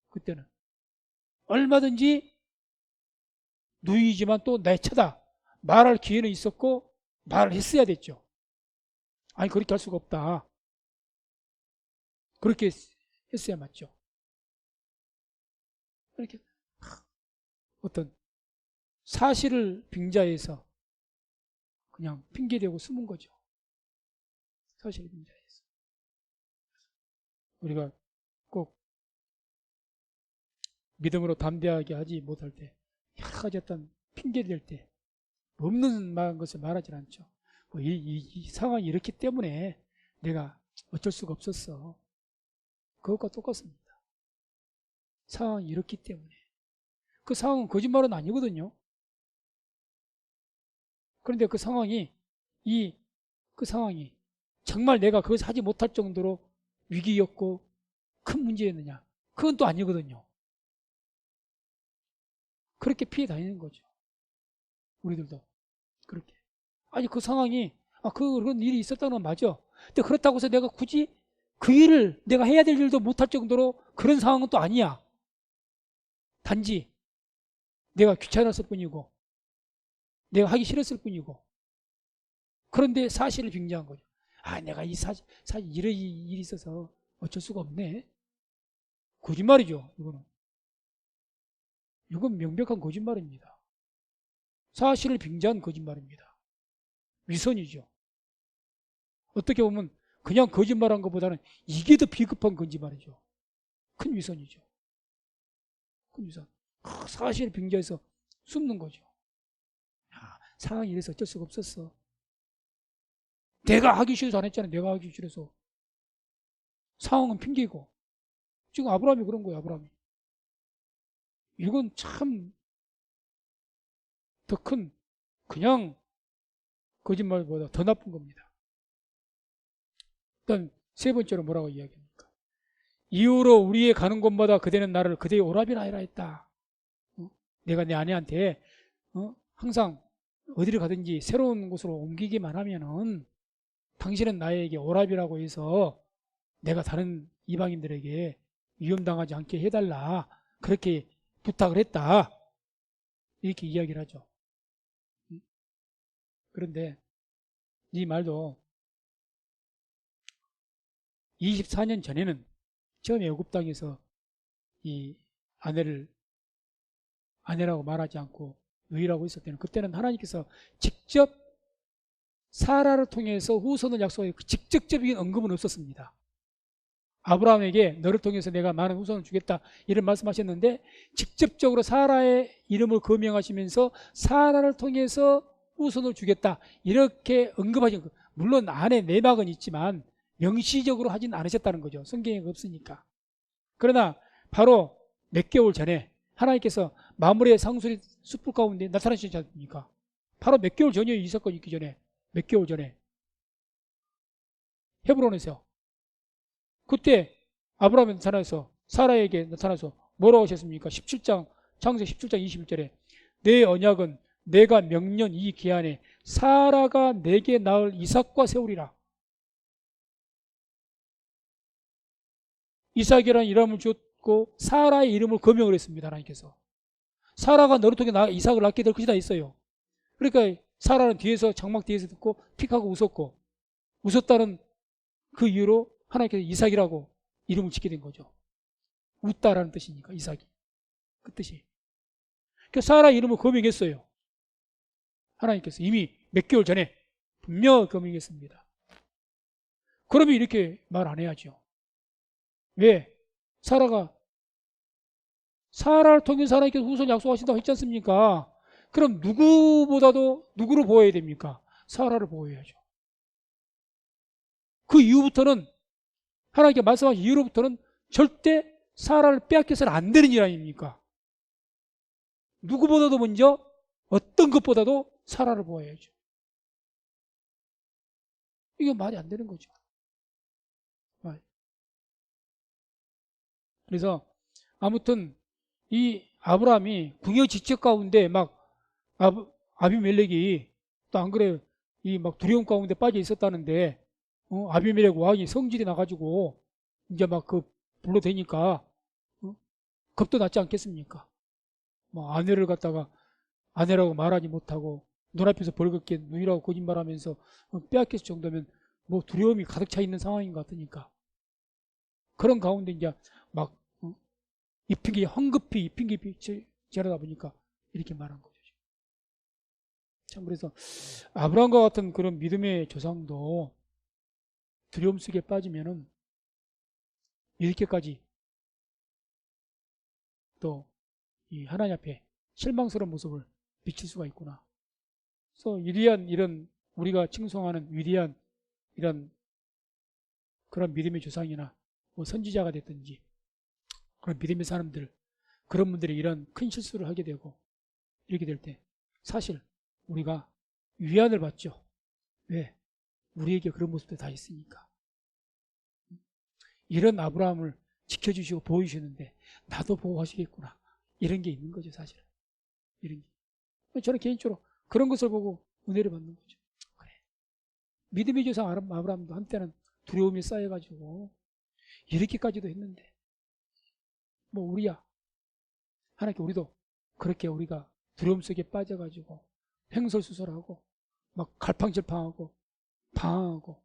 그때는 얼마든지 누이지만 또 내 처다 말할 기회는 있었고 말을 했어야 됐죠. 아니 그렇게 할 수가 없다. 그렇게 했어야 맞죠. 이렇게 어떤 사실을 빙자해서 그냥 핑계대고 숨은 거죠. 사실을 빙자해서. 우리가 꼭 믿음으로 담대하게 하지 못할 때 여러 가지 어떤 핑계댈 때 없는 것을 말하지 않죠. 이 상황이 이렇기 때문에 내가 어쩔 수가 없었어. 그것과 똑같습니다. 상황이 이렇기 때문에. 그 상황은 거짓말은 아니거든요. 그런데 그 상황이 그 상황이 정말 내가 그것을 하지 못할 정도로 위기였고 큰 문제였느냐? 그건 또 아니거든요. 그렇게 피해 다니는 거죠. 우리들도 그렇게. 아니 그 상황이 그런 일이 있었다는 건 맞아. 근데 그렇다고 해서 내가 굳이 그 일을 내가 해야 될 일도 못할 정도로 그런 상황은 또 아니야. 단지 내가 귀찮았을 뿐이고 내가 하기 싫었을 뿐이고 그런데 사실을 빙자한 거죠. 내가 이 사실 이런 일이 있어서 어쩔 수가 없네. 거짓말이죠. 이건 명백한 거짓말입니다. 사실을 빙자한 거짓말입니다. 위선이죠. 어떻게 보면 그냥 거짓말한 것보다는 이게 더 비겁한 거짓말이죠. 큰 위선이죠. 큰 위선. 사실을 빙자해서 숨는 거죠. 상황이 이래서 어쩔 수가 없었어. 내가 하기 싫어서 안 했잖아. 내가 하기 싫어서. 상황은 핑계고. 지금 아브라함이 그런 거예요. 아브라함이. 이건 참 더 큰 그냥 거짓말보다 더 나쁜 겁니다. 일단 세 번째로 뭐라고 이야기합니까? 이후로 우리의 가는 곳마다 그대는 나를 그대의 오라비라 하라 했다. 내가 내 아내한테 항상 어디를 가든지 새로운 곳으로 옮기기만 하면은 당신은 나에게 오라비라고 해서 내가 다른 이방인들에게 위험당하지 않게 해달라. 그렇게 부탁을 했다. 이렇게 이야기를 하죠. 그런데 이 말도 24년 전에는 처음에 애굽 땅에서 이 아내라고 말하지 않고 의라고 있을 때는 그때는 하나님께서 직접 사라를 통해서 후손을 약속하고 직접적인 언급은 없었습니다. 아브라함에게 너를 통해서 내가 많은 후손을 주겠다 이런 말씀하셨는데 직접적으로 사라의 이름을 거명하시면서 사라를 통해서 후손을 주겠다 이렇게 언급하신 거. 물론 안에 내막은 있지만 명시적으로 하진 않으셨다는 거죠. 성경에 없으니까. 그러나 바로 몇 개월 전에 하나님께서 마물의 상수리 숲풀 가운데 나타나시지 않습니까? 바로 몇 개월 전이에요. 이 사건이 있기 전에. 몇 개월 전에. 헤브론에서. 그때 아브라함이 나타나서 사라에게 나타나서 뭐라고 하셨습니까? 17장 창세기 17장 21절에 내 언약은 내가 명년 이 기한에 사라가 내게 낳을 이삭과 세우리라. 이삭이라는 이름을 줬고 사라의 이름을 거명을 했습니다. 하나님께서. 사라가 너를 통해 이삭을 낳게 될 것이다 있어요. 그러니까 사라는 뒤에서 장막 뒤에서 듣고 픽하고 웃었고 웃었다는 그 이유로 하나님께서 이삭이라고 이름을 짓게 된 거죠. 웃다라는 뜻이니까 이삭이. 그 뜻이. 그 사라 이름을 거명했어요. 하나님께서 이미 몇 개월 전에 분명히 거명했습니다. 그러면 이렇게 말 안 해야죠. 왜? 사라를 통해서 하나님께서 후손 약속하신다고 했지 않습니까? 그럼 누구를 보호해야 됩니까? 사라를 보호해야죠. 그 이후부터는 하나님께 말씀하신 이후로부터는 절대 사라를 빼앗겨서는 안 되는 일 아닙니까? 누구보다도 먼저 어떤 것보다도 사라를 보호해야죠. 이게 말이 안 되는 거죠. 그래서 아무튼 이 아브라함이 궁여지책 가운데 막 아비멜렉이 또 안 그래 이 막 두려움 가운데 빠져 있었다는데 아비멜렉 왕이 성질이 나가지고 이제 막 그 불러대니까 겁도 났지 않겠습니까? 뭐 아내를 갖다가 아내라고 말하지 못하고 눈앞에서 벌겋게 누이라고 거짓말하면서 빼앗겼을 정도면 뭐 두려움이 가득 차 있는 상황인 것 같으니까 그런 가운데 이제 막 황급히 입힌 깊이 지르다 보니까 이렇게 말한 거죠. 참 그래서 아브라함과 같은 그런 믿음의 조상도 두려움 속에 빠지면은 이렇게까지 또 이 하나님 앞에 실망스러운 모습을 비칠 수가 있구나. 그래서 위대한 이런 우리가 칭송하는 위대한 이런 그런 믿음의 조상이나 뭐 선지자가 됐든지 그런 믿음의 사람들, 그런 분들이 이런 큰 실수를 하게 되고 이렇게 될 때 사실 우리가 위안을 받죠. 왜? 우리에게 그런 모습도 다 있으니까. 이런 아브라함을 지켜주시고 보여주시는데 나도 보호하시겠구나. 이런 게 있는 거죠, 사실은. 이런 게. 저는 개인적으로 그런 것을 보고 은혜를 받는 거죠. 그래. 믿음의 조상 아브라함도 한때는 두려움이 쌓여가지고 이렇게까지도 했는데 뭐 우리야 하나님께 우리도 그렇게 우리가 두려움 속에 빠져가지고 횡설수설하고 막 갈팡질팡하고 방황하고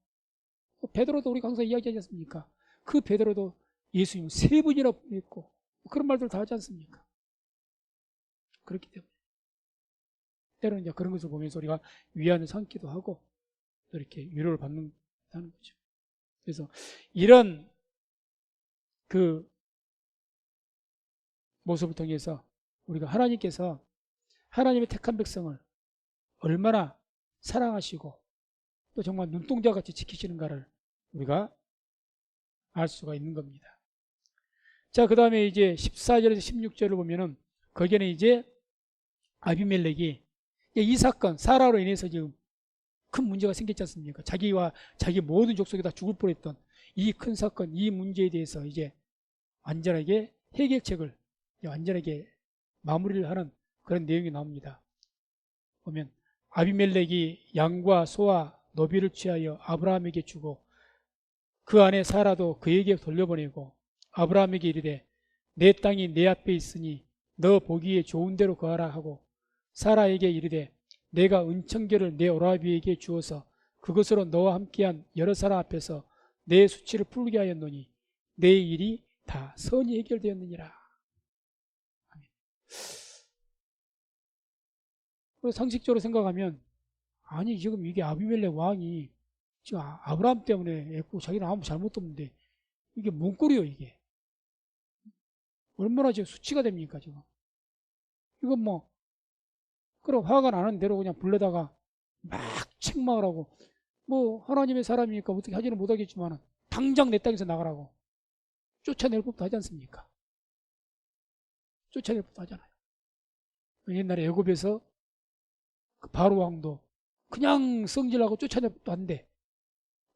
베드로도 우리가 항상 이야기하지 않습니까? 그 베드로도 예수님을 3번이나 보냈고 그런 말들 다 하지 않습니까? 그렇기 때문에 때로는 이제 그런 것을 보면서 우리가 위안을 삼기도 하고 또 이렇게 위로를 받는다는 거죠. 그래서 이런 그 모습을 통해서 우리가 하나님께서 하나님의 택한 백성을 얼마나 사랑하시고 또 정말 눈동자같이 지키시는가를 우리가 알 수가 있는 겁니다. 자, 그 다음에 이제 14절에서 16절을 보면은 거기에는 이제 아비멜렉이 이 사건, 사라로 인해서 지금 큰 문제가 생겼지 않습니까? 자기와 자기 모든 족속이 다 죽을 뻔했던 이 큰 사건, 이 문제에 대해서 이제 완전하게 해결책을 완전하게 마무리를 하는 그런 내용이 나옵니다. 보면 아비멜렉이 양과 소와 노비를 취하여 아브라함에게 주고 그 안에 사라도 그에게 돌려보내고 아브라함에게 이르되 내 땅이 내 앞에 있으니 너 보기에 좋은 대로 거하라 하고 사라에게 이르되 내가 은청계를 내 오라비에게 주어서 그것으로 너와 함께한 여러 사람 앞에서 내 수치를 풀게 하였노니 내 일이 다 선이 해결되었느니라. 상식적으로 생각하면 아니 지금 이게 아비멜렉 왕이 지금 아브라함 때문에 애고 자기는 아무 잘못도 없는데 이게 뭔 꼴이요 이게. 얼마나 지금 수치가 됩니까 지금. 이건 뭐 그럼 화가 나는 대로 그냥 불러다가 막 책망을 하고 뭐 하나님의 사람이니까 어떻게 하지는 못하겠지만 당장 내 땅에서 나가라고 쫓아낼 법도 하지 않습니까? 쫓아낼 법도 하잖아요. 옛날에 애굽에서 그 바로 왕도 그냥 성질하고 쫓아낼 법도 한데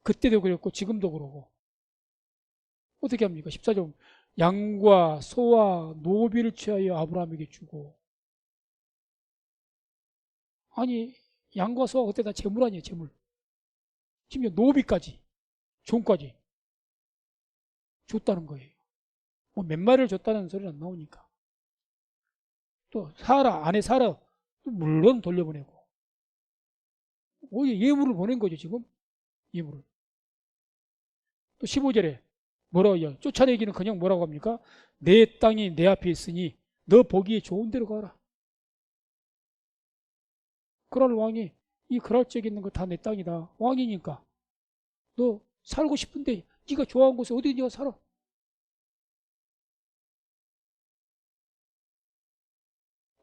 그때도 그랬고 지금도 그러고 어떻게 합니까? 14절 양과 소와 노비를 취하여 아브라함에게 주고 아니 양과 소가 그때 다 재물 아니에요 재물. 심지어 노비까지 종까지 줬다는 거예요. 뭐 몇 마리를 줬다는 소리는 안 나오니까 또 사라 아내 사라 또 물론 돌려보내고 오히려 예물을 보낸 거죠 지금 예물을. 또 15절에 뭐라고 해요? 쫓아내기는 그냥 뭐라고 합니까? 내 땅이 내 앞에 있으니 너 보기에 좋은 데로 가라. 그럴 왕이 이 그럴 적에 있는 거 다 내 땅이다. 왕이니까 너 살고 싶은데 네가 좋아하는 곳에 어디 네가 살아.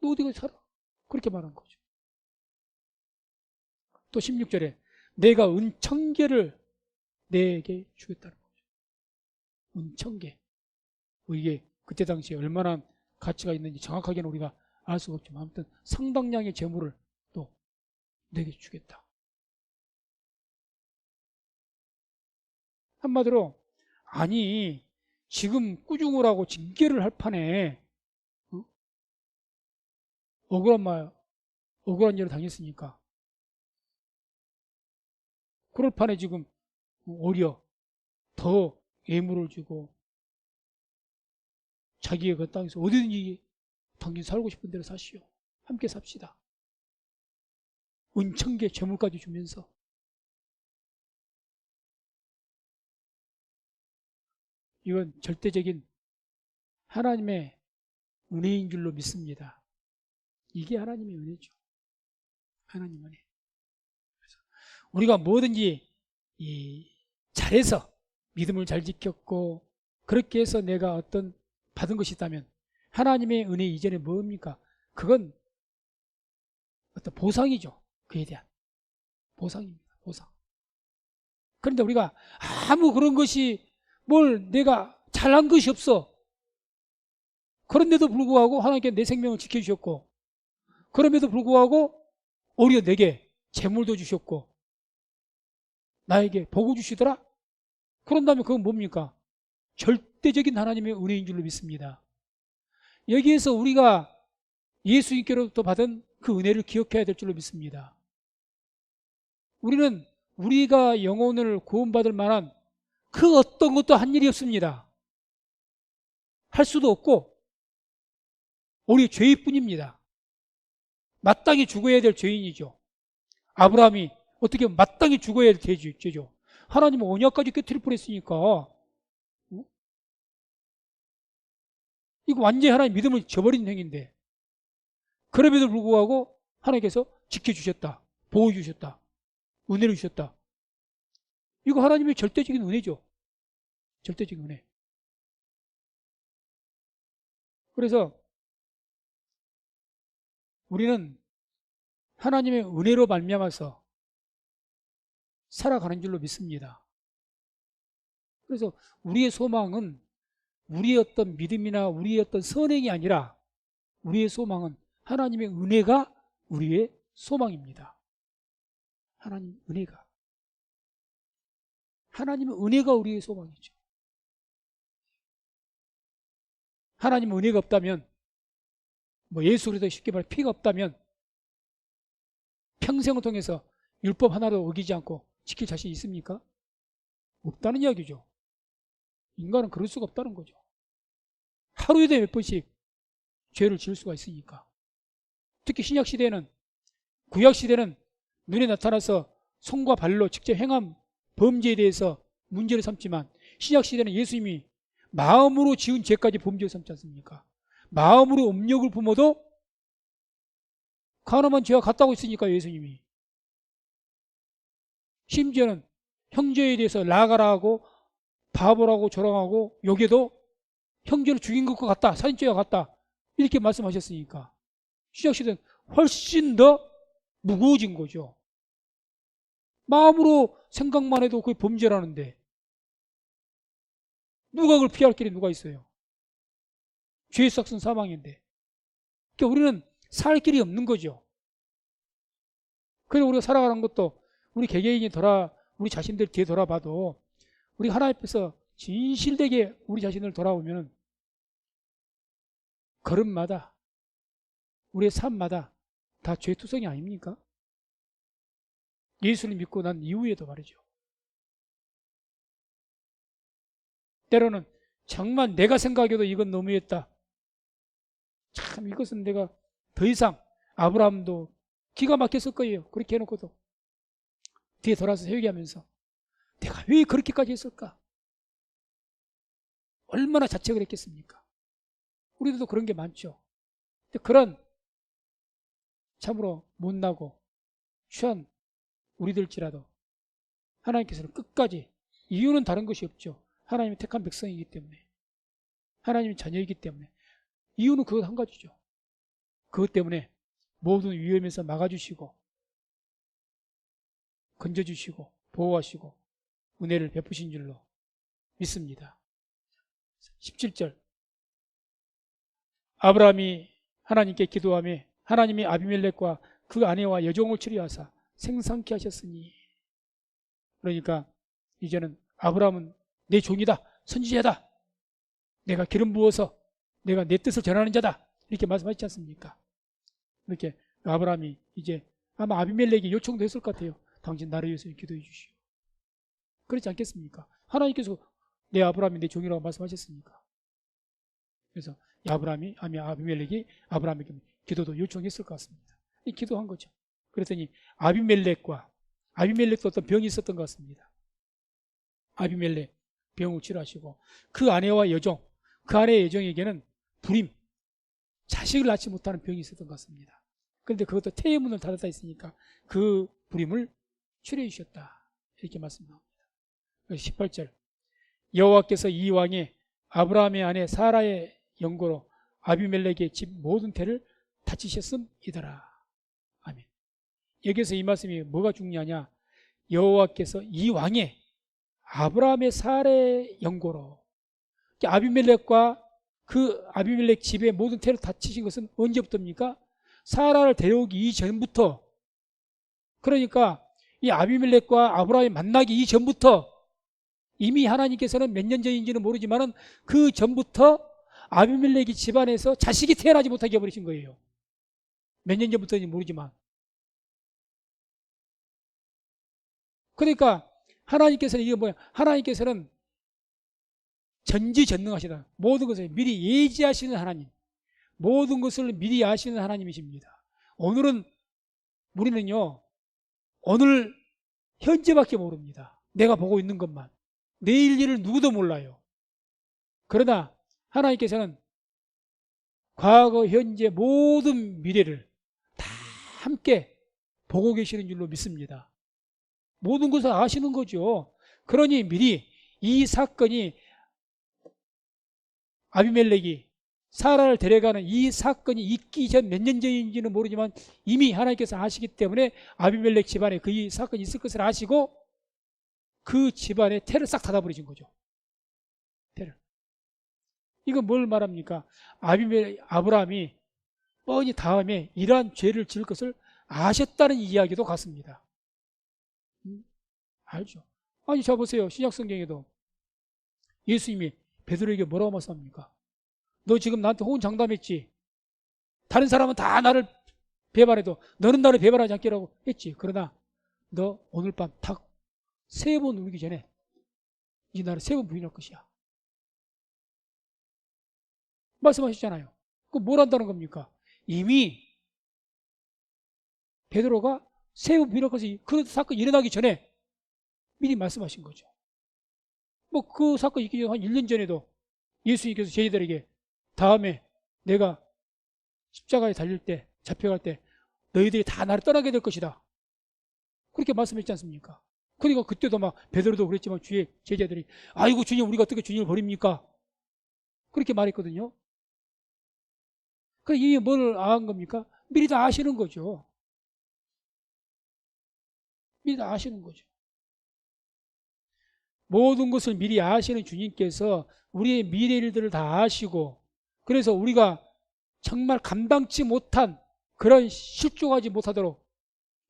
너 어디 가서 살아. 그렇게 말한 거죠. 또 16절에 내가 은청계를 내게 주겠다는 거죠. 은청계. 이게 그때 당시에 얼마나 가치가 있는지 정확하게는 우리가 알 수가 없지만 아무튼 상당량의 재물을 또 내게 주겠다. 한마디로 아니 지금 꾸중을 하고 징계를 할 판에 억울한 일을 당했으니까 그럴 판에 지금 오히려 더 예물을 주고 자기의 그 땅에서 어디든지 당신 살고 싶은 대로 사시오. 함께 삽시다. 은청계 재물까지 주면서 이건 절대적인 하나님의 은혜인 줄로 믿습니다. 이게 하나님의 은혜죠. 하나님 은혜. 그래서 우리가 뭐든지 잘해서 믿음을 잘 지켰고 그렇게 해서 내가 어떤 받은 것이 있다면 하나님의 은혜 이전에 뭡니까? 그건 어떤 보상이죠. 그에 대한 보상입니다. 보상. 그런데 우리가 아무 그런 것이 뭘 내가 잘한 것이 없어. 그런데도 불구하고 하나님께 내 생명을 지켜주셨고, 그럼에도 불구하고 오히려 내게 재물도 주셨고 나에게 복을 주시더라? 그런다면 그건 뭡니까? 절대적인 하나님의 은혜인 줄로 믿습니다. 여기에서 우리가 예수님께로부터 받은 그 은혜를 기억해야 될 줄로 믿습니다. 우리는 우리가 영혼을 구원받을 만한 그 어떤 것도 한 일이 없습니다. 할 수도 없고 오히려 죄일 뿐입니다. 마땅히 죽어야 될 죄인이죠. 아브라함이 어떻게 보면 마땅히 죽어야 될 죄죠. 하나님은 언약까지 깨트릴 뻔했으니까 이거 완전히 하나님 믿음을 저버린 행위인데, 그럼에도 불구하고 하나님께서 지켜주셨다, 보호해주셨다, 은혜를 주셨다. 이거 하나님의 절대적인 은혜죠. 절대적인 은혜. 그래서 우리는 하나님의 은혜로 말미암아서 살아가는 줄로 믿습니다. 그래서 우리의 소망은 우리의 어떤 믿음이나 우리의 어떤 선행이 아니라 우리의 소망은 하나님의 은혜가 우리의 소망입니다. 하나님 은혜가. 하나님의 은혜가 우리의 소망이죠. 하나님의 은혜가 없다면, 예수 그리스도 쉽게 말해 피가 없다면 평생을 통해서 율법 하나도 어기지 않고 지킬 자신이 있습니까? 없다는 이야기죠. 인간은 그럴 수가 없다는 거죠. 하루에도 몇 번씩 죄를 지을 수가 있으니까. 특히 신약시대에는, 구약시대는 눈에 나타나서 손과 발로 직접 행한 범죄에 대해서 문제를 삼지만, 신약시대는 예수님이 마음으로 지은 죄까지 범죄를 삼지 않습니까? 마음으로 음욕을 품어도 가늠한 죄와 같다고 했으니까 예수님이. 심지어는 형제에 대해서 나가라 하고 바보라고 조롱하고 욕해도 형제를 죽인 것과 같다, 살인죄와 같다, 이렇게 말씀하셨으니까 신약시대는 훨씬 더 무거워진 거죠. 마음으로 생각만 해도 그게 범죄라는데 누가 그걸 피할 길이 누가 있어요? 죄의 삭은 사망인데. 그러니까 우리는 살 길이 없는 거죠. 그래서 우리가 살아가는 것도 우리 개개인이 우리 자신들 뒤에 돌아봐도 우리 하나님 앞에서 진실되게 우리 자신을 돌아보면 걸음마다, 우리의 삶마다 다 죄투성이 아닙니까? 예수를 믿고 난 이후에도 말이죠. 때로는 정말 내가 생각해도 이건 너무했다, 참 이것은 내가 더 이상, 아브라함도 기가 막혔을 거예요. 그렇게 해놓고도 뒤에 돌아서 회개하면서 내가 왜 그렇게까지 했을까? 얼마나 자책을 했겠습니까? 우리들도 그런 게 많죠. 근데 그런 참으로 못나고 취한 우리들지라도 하나님께서는 끝까지, 이유는 다른 것이 없죠. 하나님이 택한 백성이기 때문에, 하나님의 자녀이기 때문에, 이유는 그것 한 가지죠. 그것 때문에 모든 위험에서 막아주시고 건져주시고 보호하시고 은혜를 베푸신 줄로 믿습니다. 17절, 아브라함이 하나님께 기도하며 하나님이 아비멜렉과 그 아내와 여종을 치료하사 생산케 하셨으니. 그러니까 이제는 아브라함은 내 종이다, 선지자다, 내가 기름 부어서 내가 내 뜻을 전하는 자다, 이렇게 말씀하시지 않습니까? 이렇게 아브라함이 이제 아마 아비멜렉이 요청도 했을 것 같아요. 당신 나를 위해서 기도해 주시오. 그렇지 않겠습니까? 하나님께서 내 아브라함이 내 종이라고 말씀하셨으니까. 그래서 아비멜렉이 아브라함에게 기도도 요청했을 것 같습니다. 기도한 거죠. 그랬더니 아비멜렉도 어떤 병이 있었던 것 같습니다. 아비멜렉 병을 치료하시고 그 아내와 여종, 그 아내의 여종에게는 불임, 자식을 낳지 못하는 병이 있었던 것 같습니다. 그런데 그것도 태의 문을 닫았다 했으니까 그 불임을 치료해 주셨다, 이렇게 말씀합니다. 18절, 여호와께서 이 왕의 아브라함의 아내 사라의 연고로 아비멜렉의 집 모든 태를 다치셨음이더라. 아멘. 여기서 이 말씀이 뭐가 중요하냐? 여호와께서 이 왕의 아브라함의 살해 연고로 아비멜렉과 그 아비멜렉 집에 모든 태를 다치신 것은 언제부터입니까? 사라를 데려오기 이전부터, 그러니까 이 아비멜렉과 아브라함이 만나기 이전부터 이미 하나님께서는 몇 년 전인지는 모르지만은 그 전부터 아비멜렉이 집안에서 자식이 태어나지 못하게 해버리신 거예요. 몇 년 전부터인지 모르지만. 그러니까 하나님께서는 이게 뭐야? 하나님께서는 전지전능하시다. 모든 것을 미리 예지하시는 하나님. 모든 것을 미리 아시는 하나님이십니다. 오늘은 우리는요, 오늘 현재밖에 모릅니다. 내가 보고 있는 것만. 내일 일을 누구도 몰라요. 그러나 하나님께서는 과거, 현재, 모든 미래를 다 함께 보고 계시는 줄로 믿습니다. 모든 것을 아시는 거죠. 그러니 미리 이 사건이, 아비멜렉이 사라를 데려가는 이 사건이 있기 전 몇 년 전인지는 모르지만 이미 하나님께서 아시기 때문에 아비멜렉 집안에 그 이 사건이 있을 것을 아시고 그 집안에 태를 싹 닫아버리신 거죠. 태를. 이거 뭘 말합니까? 아브라함이 뻔히 다음에 이러한 죄를 지을 것을 아셨다는 이야기도 같습니다. 알죠? 아니, 자 보세요. 신약 성경에도 예수님이 베드로에게 뭐라고 말씀합니까? 너 지금 나한테 호언장담했지? 다른 사람은 다 나를 배반해도 너는 나를 배반하지 않기라고 했지. 그러나 너 오늘 밤 탁 3번 울기 전에 이 나를 3번 부인할 것이야. 말씀하셨잖아요. 그 뭘 한다는 겁니까? 이미 베드로가 3번 부인할 것이, 그 사건이 일어나기 전에 미리 말씀하신 거죠. 뭐 그 사건이 있기 전에 한 1년 전에도 예수님께서 제자들에게 다음에 내가 십자가에 달릴 때, 잡혀갈 때 너희들이 다 나를 떠나게 될 것이다. 그렇게 말씀했지 않습니까? 그러니까 그때도 막 베드로도 그랬지만 주의 제자들이 아이고 주님, 우리가 어떻게 주님을 버립니까? 그렇게 말했거든요. 그러니까 이게 뭘 아는 겁니까? 미리 다 아시는 거죠. 미리 다 아시는 거죠. 모든 것을 미리 아시는 주님께서 우리의 미래 일들을 다 아시고, 그래서 우리가 정말 감당치 못한 그런 실족하지 못하도록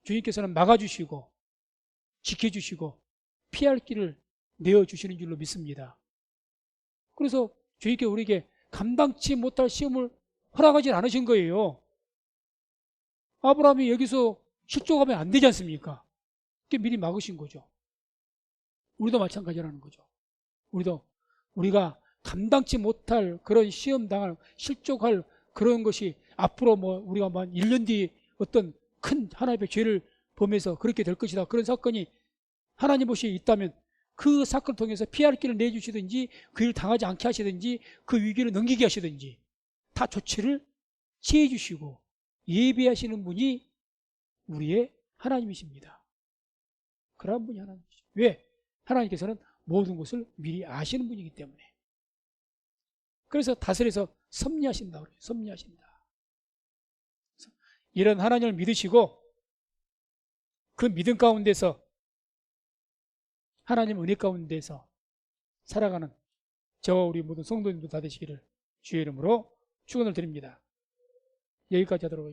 주님께서는 막아주시고 지켜주시고 피할 길을 내어주시는 줄로 믿습니다. 그래서 주님께 우리에게 감당치 못할 시험을 허락하지 않으신 거예요. 아브라함이 여기서 실족하면 안 되지 않습니까? 그게 미리 막으신 거죠. 우리도 마찬가지라는 거죠. 우리가 감당치 못할 그런 시험 당할, 실족할 그런 것이 앞으로 뭐 우리가 뭐 1년 뒤에 어떤 큰 하나님의 죄를 범해서 그렇게 될 것이다, 그런 사건이 하나님 보시에 있다면 그 사건을 통해서 피할 길을 내주시든지 그 일을 당하지 않게 하시든지 그 위기를 넘기게 하시든지 다 조치를 취해 주시고 예비하시는 분이 우리의 하나님이십니다. 그러한 분이 하나님이시죠. 왜? 하나님께서는 모든 것을 미리 아시는 분이기 때문에. 그래서 다스려서 섭리하신다고 그래요. 섭리하신다. 이런 하나님을 믿으시고 그 믿음 가운데서 하나님 은혜 가운데서 살아가는 저와 우리 모든 성도님도 다 되시기를 주의 이름으로 축원을 드립니다. 여기까지 하도록 하겠습니다.